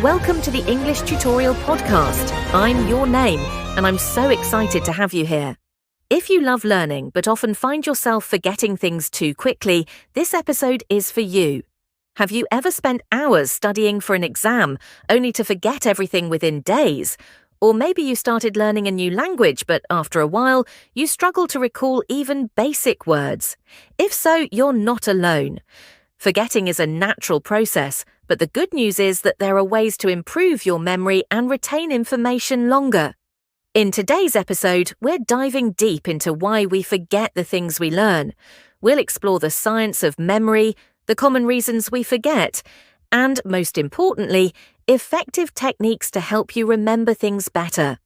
Welcome to the English Tutorial Podcast. I'm your name, and I'm so excited to have you here. If you love learning but often find yourself forgetting things too quickly, this episode is for you. Have you ever spent hours studying for an exam only to forget everything within days? Or maybe you started learning a new language, but after a while, you struggle to recall even basic words. If so, you're not alone. Forgetting is a natural process, but the good news is that there are ways to improve your memory and retain information longer. In today's episode, we're diving deep into why we forget the things we learn. We'll explore the science of memory, the common reasons we forget, and, most importantly, effective techniques to help you remember things better.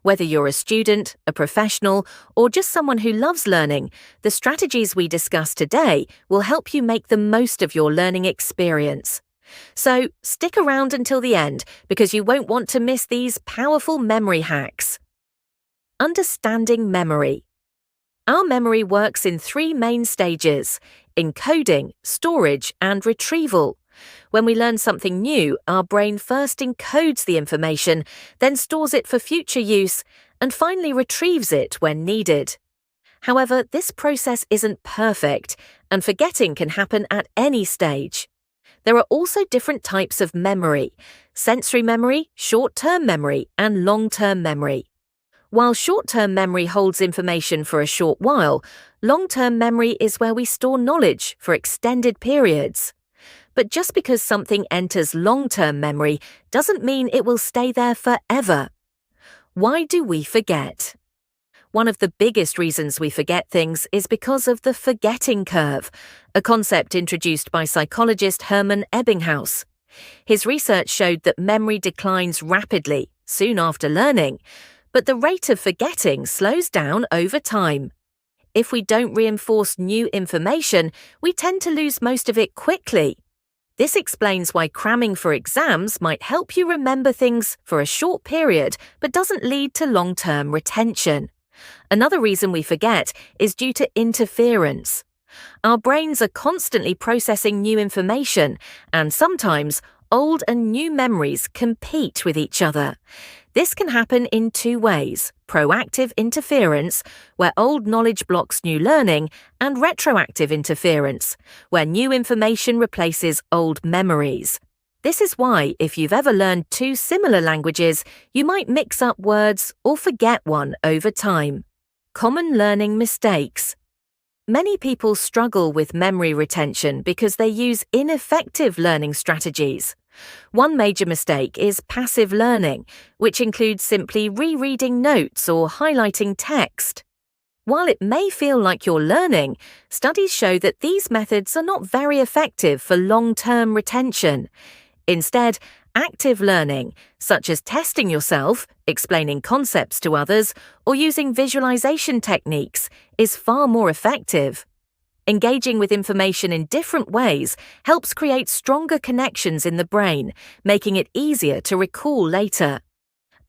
Whether you're a student, a professional, or just someone who loves learning, the strategies we discuss today will help you make the most of your learning experience. So, stick around until the end because you won't want to miss these powerful memory hacks. Understanding memory. Our memory works in three main stages: encoding, storage, and retrieval. When we learn something new, our brain first encodes the information, then stores it for future use, and finally retrieves it when needed. However, this process isn't perfect, and forgetting can happen at any stage. There are also different types of memory: sensory memory, short-term memory, and long-term memory. While short-term memory holds information for a short while, long-term memory is where we store knowledge for extended periods. But just because something enters long-term memory doesn't mean it will stay there forever. Why do we forget? One of the biggest reasons we forget things is because of the forgetting curve, a concept introduced by psychologist Hermann Ebbinghaus. His research showed that memory declines rapidly soon after learning, but the rate of forgetting slows down over time. If we don't reinforce new information, we tend to lose most of it quickly. This explains why cramming for exams might help you remember things for a short period but doesn't lead to long-term retention. Another reason we forget is due to interference. Our brains are constantly processing new information, and sometimes old and new memories compete with each other. This can happen in two ways: proactive interference, where old knowledge blocks new learning, and retroactive interference, where new information replaces old memories. This is why, if you've ever learned two similar languages, you might mix up words or forget one over time. Common learning mistakes. Many people struggle with memory retention because they use ineffective learning strategies. One major mistake is passive learning, which includes simply rereading notes or highlighting text. While it may feel like you're learning, studies show that these methods are not very effective for long-term retention. Instead, active learning, such as testing yourself, explaining concepts to others, or using visualization techniques, is far more effective. Engaging with information in different ways helps create stronger connections in the brain, making it easier to recall later.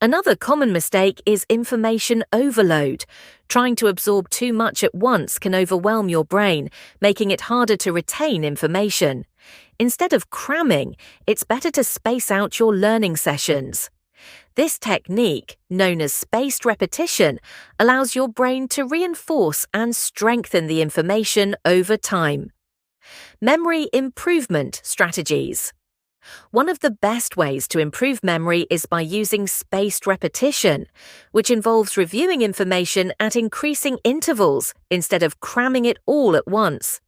Another common mistake is information overload. Trying to absorb too much at once can overwhelm your brain, making it harder to retain information. Instead of cramming, it's better to space out your learning sessions. This technique, known as spaced repetition, allows your brain to reinforce and strengthen the information over time. Memory improvement strategies. One of the best ways to improve memory is by using spaced repetition, which involves reviewing information at increasing intervals instead of cramming it all at once.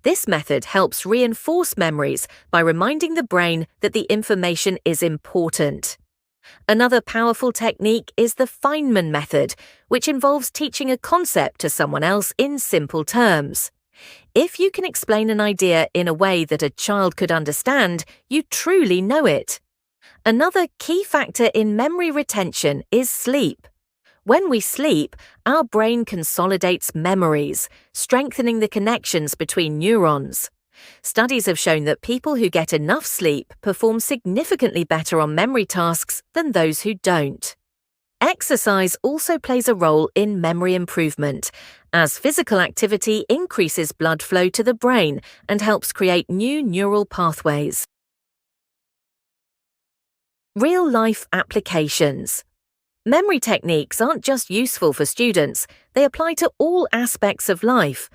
This method helps reinforce memories by reminding the brain that the information is important. Another powerful technique is the Feynman method, which involves teaching a concept to someone else in simple terms. If you can explain an idea in a way that a child could understand, you truly know it. Another key factor in memory retention is sleep. When we sleep, our brain consolidates memories, strengthening the connections between neurons. Studies have shown that people who get enough sleep perform significantly better on memory tasks than those who don't. Exercise also plays a role in memory improvement, as physical activity increases blood flow to the brain and helps create new neural pathways. Real-life applications. Memory techniques aren't just useful for students, they apply to all aspects of life.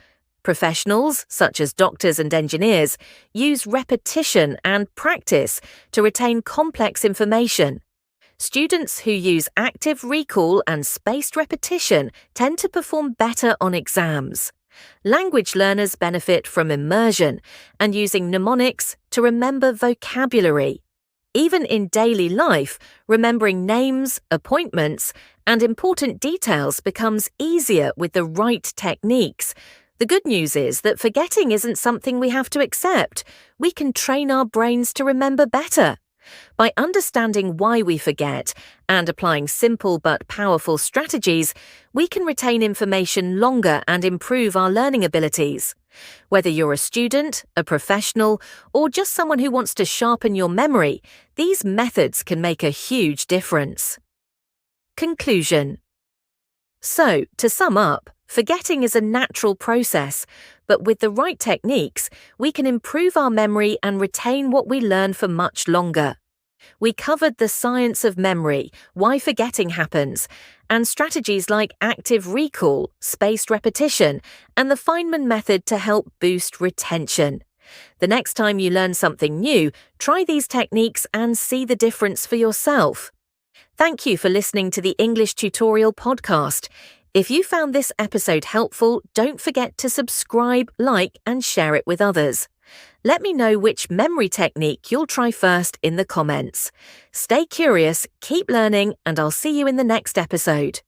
Professionals, such as doctors and engineers, use repetition and practice to retain complex information. Students who use active recall and spaced repetition tend to perform better on exams. Language learners benefit from immersion and using mnemonics to remember vocabulary. Even in daily life, remembering names, appointments, and important details becomes easier with the right techniques. The good news is that forgetting isn't something we have to accept. We can train our brains to remember better. By understanding why we forget and applying simple but powerful strategies, we can retain information longer and improve our learning abilities. Whether you're a student, a professional, or just someone who wants to sharpen your memory, these methods can make a huge difference. Conclusion. So, to sum up, forgetting is a natural process, but with the right techniques, we can improve our memory and retain what we learn for much longer. We covered the science of memory, why forgetting happens, and strategies like active recall, spaced repetition, and the Feynman method to help boost retention. The next time you learn something new, try these techniques and see the difference for yourself. Thank you for listening to the English Tutorial Podcast. If you found this episode helpful, don't forget to subscribe, like, and share it with others. Let me know which memory technique you'll try first in the comments. Stay curious, keep learning, and I'll see you in the next episode.